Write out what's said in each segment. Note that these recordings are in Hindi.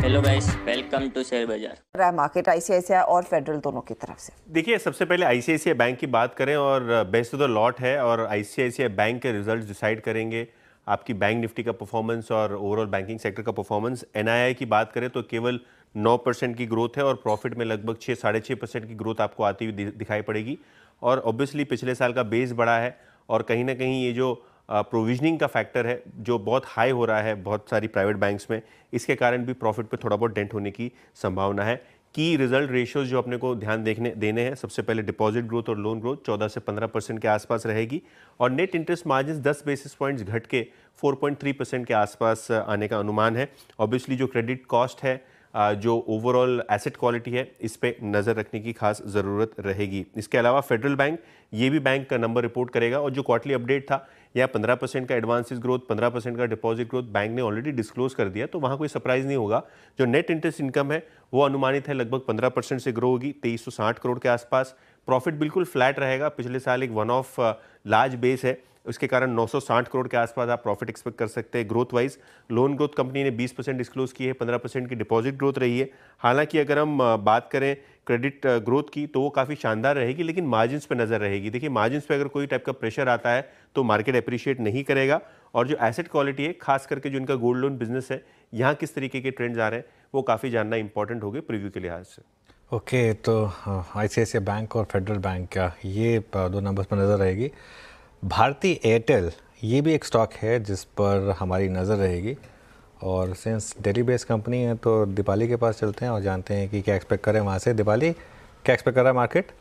Hello guys, welcome to share Bazaar. Market ICICI और फेडरल दोनों की तरफ से। देखिए, सबसे पहले आईसीआईसीआई बैंक की बात करें और बेस्ट ऑफ द लॉट है और आईसीआईसीआई बैंक के रिजल्ट्स डिसाइड करेंगे आपकी बैंक निफ्टी का परफॉर्मेंस और ओवरऑल बैंकिंग सेक्टर का परफॉर्मेंस। एनआईआई की बात करें तो केवल 9% की ग्रोथ है और प्रॉफिट में लगभग 6-6.5% की ग्रोथ आपको आती हुई दिखाई पड़ेगी। और ऑब्वियसली पिछले साल का बेस बड़ा है और कहीं ना कहीं ये जो प्रोविजनिंग का फैक्टर है जो बहुत हाई हो रहा है बहुत सारी प्राइवेट बैंक्स में, इसके कारण भी प्रॉफिट पे थोड़ा बहुत डेंट होने की संभावना है। की रिजल्ट रेशियोज जो अपने को ध्यान देने हैं, सबसे पहले डिपॉजिट ग्रोथ और लोन ग्रोथ 14 से 15% के आसपास रहेगी और net interest margin 10 basis points घट के 4.3% के आसपास आने का अनुमान है। ऑब्वियसली जो क्रेडिट कॉस्ट है, जो ओवरऑल एसेट क्वालिटी है, इस पे नज़र रखने की खास ज़रूरत रहेगी। इसके अलावा फेडरल बैंक, ये भी बैंक का नंबर रिपोर्ट करेगा और जो क्वार्टरली अपडेट था यहाँ 15% का एडवांसेस ग्रोथ, 15% का डिपॉजिट ग्रोथ बैंक ने ऑलरेडी डिस्क्लोज कर दिया, तो वहाँ कोई सरप्राइज नहीं होगा। जो नेट इंटरेस्ट इनकम है वो अनुमानित है लगभग 15% से ग्रो होगी 2360 करोड़ के आसपास। प्रॉफिट बिल्कुल फ्लैट रहेगा, पिछले साल एक वन ऑफ लार्ज बेस है, उसके कारण 960 करोड़ के आसपास आप प्रॉफिट एक्सपेक्ट कर सकते हैं। Growth wise loan growth company ने 20% डिस्क्लोज की है, 15% की डिपॉजिट ग्रोथ रही है। हालांकि अगर हम बात करें क्रेडिट ग्रोथ की तो वो काफ़ी शानदार रहेगी, लेकिन मार्जिन्स पे नज़र रहेगी। देखिए, मार्जिन्स पे अगर कोई टाइप का प्रेशर आता है तो मार्केट अप्रिशिएट नहीं करेगा। और जो एसेट क्वालिटी है, खास करके जो इनका गोल्ड लोन बिजनेस है, यहाँ किस तरीके के ट्रेंड्स आ रहे हैं वो काफ़ी जानना इंपॉर्टेंट होगा प्रीव्यू के लिहाज से। ओके, तो आईसीआईसीआई बैंक और फेडरल बैंक का ये दो नंबर्स पर नज़र रहेगी। भारती एयरटेल ये भी एक स्टॉक है जिस पर हमारी नज़र रहेगी और सिंस दिल्ली बेस्ड कंपनी है तो दीपाली के पास चलते हैं और जानते हैं कि क्या एक्सपेक्ट करें वहाँ से। दीपाली, क्या एक्सपेक्ट कर रहा है मार्केट?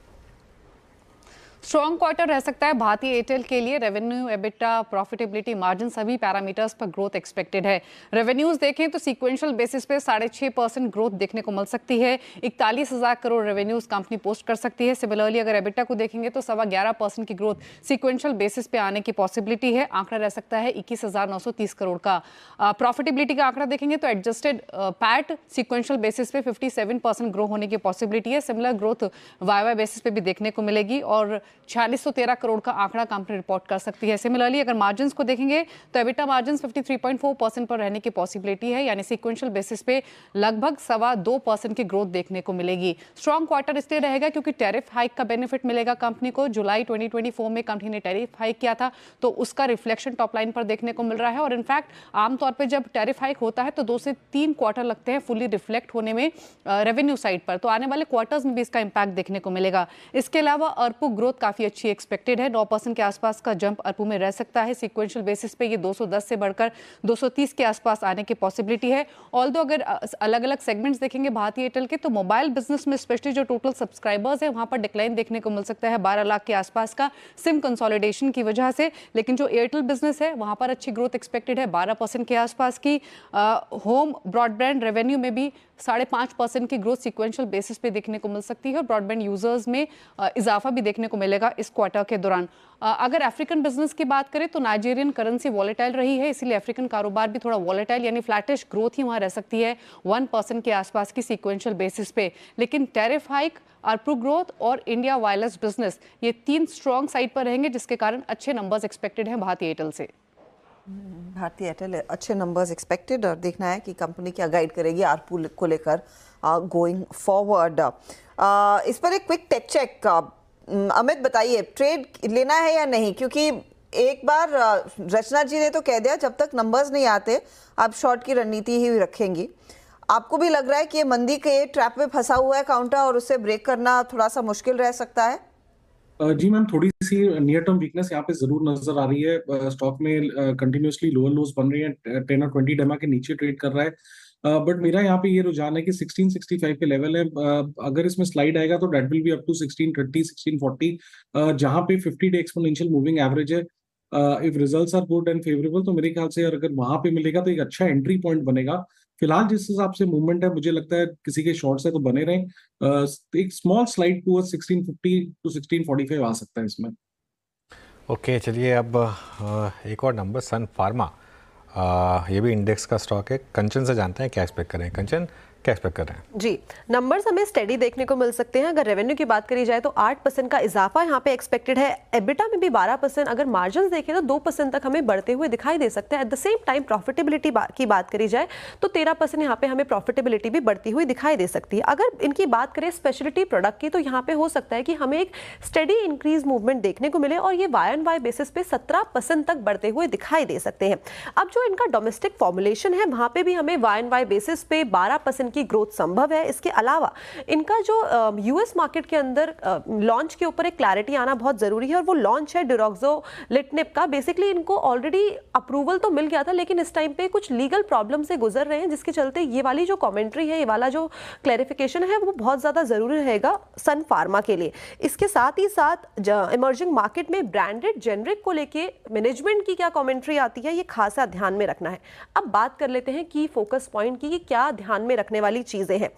स्ट्रॉन्ग क्वार्टर रह सकता है भारतीय एयरटेल के लिए। रेवेन्यू, एबिटा, प्रॉफिटेबिलिटी, मार्जिन सभी पैरामीटर्स पर ग्रोथ एक्सपेक्टेड है। रेवेन्यूज देखें तो सीक्वेंशियल बेसिस पे 6.5% ग्रोथ देखने को मिल सकती है। 41,000 करोड़ रेवेन्यूज कंपनी पोस्ट कर सकती है। सिमिलरली अगर एबिटा को देखेंगे तो 11.25% की ग्रोथ सीक्वेंशियल बेसिस पे आने की पॉसिबिलिटी है। आंकड़ा रह सकता है 21,930 करोड़ का। प्रॉफिटेबिलिटी का आंकड़ा देखेंगे तो एडजस्टेड पैट सीक्वेंशियल बेसिस पे 57% ग्रो होने की पॉसिबिलिटी है। सिमिलर ग्रोथ वाई बेसिस पे भी देखने को मिलेगी और 4613 करोड़ का आंकड़ा कंपनी रिपोर्ट कर सकती है। सिमिलरली अगर मार्जिन्स को देखेंगे तो एबिटा मार्जिन्स 53.4% पर रहने की पॉसिबिलिटी है, यानी सीक्वेंशियल बेसिस पे लगभग 2.25% की ग्रोथ देखने को मिलेगी। स्ट्रॉन्ग क्वार्टर इसलिए रहेगा क्योंकि टैरिफ हाइक का बेनिफिट मिलेगा कंपनी को। जुलाई 2024 में कंपनी ने टैरिफ हाइक किया था तो उसका रिफ्लेक्शन टॉप लाइन पर देखने को मिल रहा है और इनफैक्ट आमतौर पर जब टैरिफ हाइक होता है तो 2 से 3 क्वार्टर लगते हैं फुली रिफ्लेक्ट होने में रेवेन्यू साइड पर, तो आने वाले क्वार्टर्स में भी इसका इंपैक्ट देखने को मिलेगा। इसके अलावा अर्पू ग्रोथ काफी अच्छी एक्सपेक्टेड है। 9% के आसपास का जंप अर्पू में रह सकता है। सीक्वेंशियल बेसिस पे ये 210 से बढ़कर 230 के आसपास आने की पॉसिबिलिटी है। ऑल्दो अगर अलग अलग सेगमेंट्स देखेंगे भारतीय एयरटेल के तो मोबाइल बिजनेस में स्पेशली जो टोटल सब्सक्राइबर्स है वहां पर डिक्लाइन देखने को मिल सकता है 12 लाख के आसपास का सिम कंसोलिडेशन की वजह से। लेकिन जो एयरटेल बिजनेस है वहां पर अच्छी ग्रोथ एक्सपेक्टेड है 12% के आसपास की। होम ब्रॉडबैंड रेवेन्यू में भी 5.5% की ग्रोथ सीक्वेंशियल बेसिस पे देखने को मिल सकती है और ब्रॉडबैंड यूजर्स में इजाफा भी देखने को मिलेगा इस क्वार्टर के दौरान। अगर अफ्रीकन बिजनेस की बात करें तो नाइजीरियन करेंसी वॉलेटाइल रही है, इसीलिए अफ्रीकन कारोबार भी थोड़ा वॉलेटाइल यानी फ्लैटिश ग्रोथ ही वहां रह सकती है 1% के आसपास की सीक्वेंशियल बेसिस पे। लेकिन टैरिफ हाइक, अर्पू ग्रोथ और इंडिया वायरलेस बिजनेस ये 3 स्ट्रॉन्ग साइड पर रहेंगे जिसके कारण अच्छे नंबर्स एक्सपेक्टेड हैं भारतीय एयरटेल से। भारतीय एयरटेल अच्छे नंबर्स एक्सपेक्टेड और देखना है कि कंपनी क्या गाइड करेगी आरपू को लेकर गोइंग फॉरवर्ड। इस पर एक क्विक टेक चेक, अमित बताइए ट्रेड लेना है या नहीं, क्योंकि एक बार रचना जी ने तो कह दिया जब तक नंबर्स नहीं आते आप शॉर्ट की रणनीति ही रखेंगी। आपको भी लग रहा है कि ये मंदी के ट्रैप में फंसा हुआ है काउंटर और उससे ब्रेक करना थोड़ा सा मुश्किल रह सकता है? जी मैम, थोड़ी सी नियर टर्म वीकनेस यहाँ पे जरूर नजर आ रही है। स्टॉक में कंटिन्यूअसली लोअर लोज बन रही है, 10 और 20 डेमा के नीचे ट्रेड कर रहा है। बट मेरा यहाँ पे ये रुझान है कि 1665 के लेवल है। अगर इसमें स्लाइड आएगा तो that will be up to 1630 1640, जहाँ पे 50 डे एक्सपोनेंशियल मूविंग एवरेज है। If results are good and favourable तो मेरे ख्याल से अगर वहां पे मिलेगा तो एक अच्छा एंट्री पॉइंट बनेगा। फिलहाल जिस हिसाब से मूवमेंट है मुझे लगता है किसी के शॉर्ट्स है तो बने रहें। एक स्मॉल स्लाइड टूवर्ड्स 1650 टू 1645 आ सकता है इसमें। ओके, चलिए अब एक और नंबर, सन फार्मा, ये भी इंडेक्स का स्टॉक है। कंचन से जानते हैं क्या एक्सपेक्ट करें। कंचन, क्या एक्सपेक्ट कर रहे हैं? जी, नंबर्स हमें स्टेडी देखने को मिल सकते हैं। अगर रेवेन्यू की बात करी जाए तो 8% का इजाफा यहाँ पे एक्सपेक्टेड है, एबिटा में भी 12%, अगर मार्जिन देखें तो 2% तक हमें बढ़ते हुए दिखाई दे सकते हैं। At the same time profitability की बात करी जाए तो 13% यहाँ पे हमें प्रॉफिटेबिलिटी भी बढ़ती हुई दिखाई दे सकती है। अगर इनकी बात करें स्पेशलिटी प्रोडक्ट की तो यहाँ पे हो सकता है कि हमें एक स्टेडी इंक्रीज मूवमेंट देखने को मिले और ये Y-on-Y बेसिस पे 17% तक बढ़ते हुए दिखाई दे सकते हैं। अब जो इनका डोमेस्टिक फॉर्मुलेशन है वहाँ पे भी हमें Y-on-Y बेसिस पे 12% की ग्रोथ संभव है। इसके अलावा इनका जो यूएस मार्केट के अंदर लॉन्च के ऊपर एक क्लैरिटी आना बहुत जरूरी है और वो लॉन्च है डिरोक्सोलिटिनिब का। बेसिकली इनको ऑलरेडी अप्रूवल तो मिल गया था लेकिन इस टाइम पे कुछ लीगल प्रॉब्लम से गुजर रहे हैं, जिसके चलते ये वाली जो कमेंट्री है, ये वाला जो क्लैरिफिकेशन है वो बहुत ज्यादा जरूरी रहेगा सन फार्मा के लिए। इसके साथ ही साथ इमर्जिंग मार्केट में ब्रांडेड जेनरिक को लेके मैनेजमेंट की क्या कमेंट्री आती है, ये खासा ध्यान में रखना है। अब बात कर लेते हैं की फोकस पॉइंट की, क्या ध्यान में रखने वाली चीजें हैं।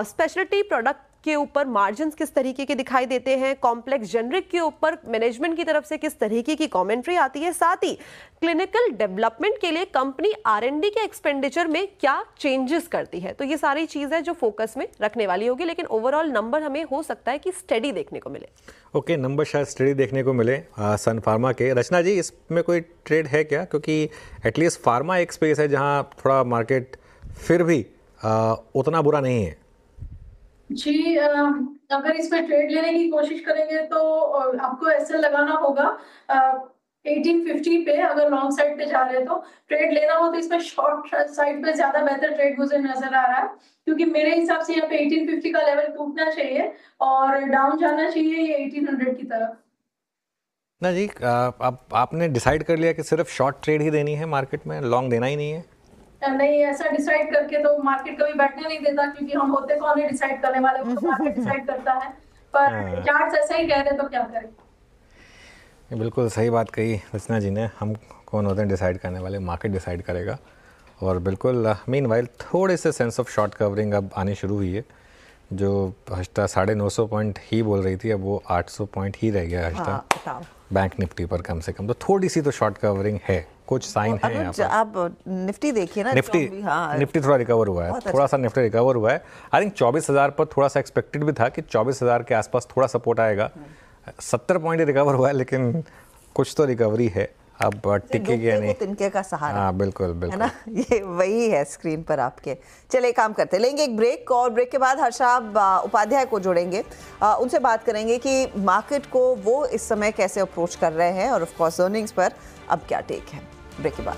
स्पेशलिटी प्रोडक्ट के ऊपर मार्जिन्स किस तरीके के दिखाई देते हैं, कॉम्प्लेक्स जेनरिक के ऊपर मैनेजमेंट की तरफ से किस तरीके की कमेंट्री आती है, साथ ही क्लिनिकल डेवलपमेंट के लिए कंपनी R&D के एक्सपेंडिचर में क्या चेंजेस करती है। तो ये सारी चीजें जो फोकस में रखने वाली होगी, लेकिन ओवरऑल नंबर हमें हो सकता है कि स्टेडी देखने को मिले। ओके, नंबर शायद स्टडी देखने को मिले सन फार्मा के। रचना जी, इसमें कोई ट्रेड है क्या? क्योंकि एटलीस्ट फार्मा एक स्पेस है जहां थोड़ा मार्केट फिर भी उतना बुरा नहीं है। जी, अगर इसमें ट्रेड लेने की कोशिश करेंगे तो आपको ऐसे लगाना होगा 1850 पे। अगर लॉन्ग साइड पे जा रहे हैं तो ट्रेड लेना हो तो इसमें शॉर्ट साइड पे ज्यादा बेहतर ट्रेड मुझे नजर आ रहा है, क्योंकि मेरे हिसाब से यहाँ पे 1850 का लेवल टूटना चाहिए और डाउन जाना चाहिए ये 1800 की तरफ। ना जी, आपने डिसाइड कर लिया कि सिर्फ शॉर्ट ट्रेड ही देनी है मार्केट में, लॉन्ग देना ही नहीं है? नहीं, ऐसा डिसाइड करके तो मार्केट कभी बैठने नहीं देता, क्योंकि हम होते कौन है डिसाइड करने वाले, वो तो मार्केट डिसाइड करता है। पर चार्ट्स ऐसा ही कह रहे तो क्या करें। बिल्कुल सही बात कही रचना जी ने, हम कौन होते हैं डिसाइड करने वाले, मार्केट डिसाइड करेगा। और बिल्कुल मीनवाइल थोड़े से सेंस ऑफ शॉर्ट कवरिंग अब आनी शुरू हुई है। जो हश्ता 950 पॉइंट ही बोल रही थी, अब वो 800 पॉइंट ही रह गया हश्ता बैंक निफ्टी पर कम से कम। तो थोड़ी सी तो शॉर्ट कवरिंग है, कुछ साइन है यहाँ पर। आप निफ्टी देखिए ना, निफ्टी थोड़ा रिकवर हुआ है, थोड़ा सा निफ्टी रिकवर हुआ है। आई थिंक 24,000 पर थोड़ा सा एक्सपेक्टेड भी था कि 24,000 के आसपास थोड़ा सपोर्ट आएगा। 70 पॉइंट रिकवर हुआ है, लेकिन कुछ तो रिकवरी है। अब टिकेगी या नहीं, तिनके का सहारा। हाँ बिल्कुल बिल्कुल, है ना, ये वही है स्क्रीन पर आपके। चलिए काम करते, लेंगे एक ब्रेक और ब्रेक के बाद हर्षा उपाध्याय को जोड़ेंगे, उनसे बात करेंगे कि मार्केट को वो इस समय कैसे अप्रोच कर रहे हैं और ऑफ कोर्स अर्निंग्स पर अब क्या टेक है। ब्रेक के बाद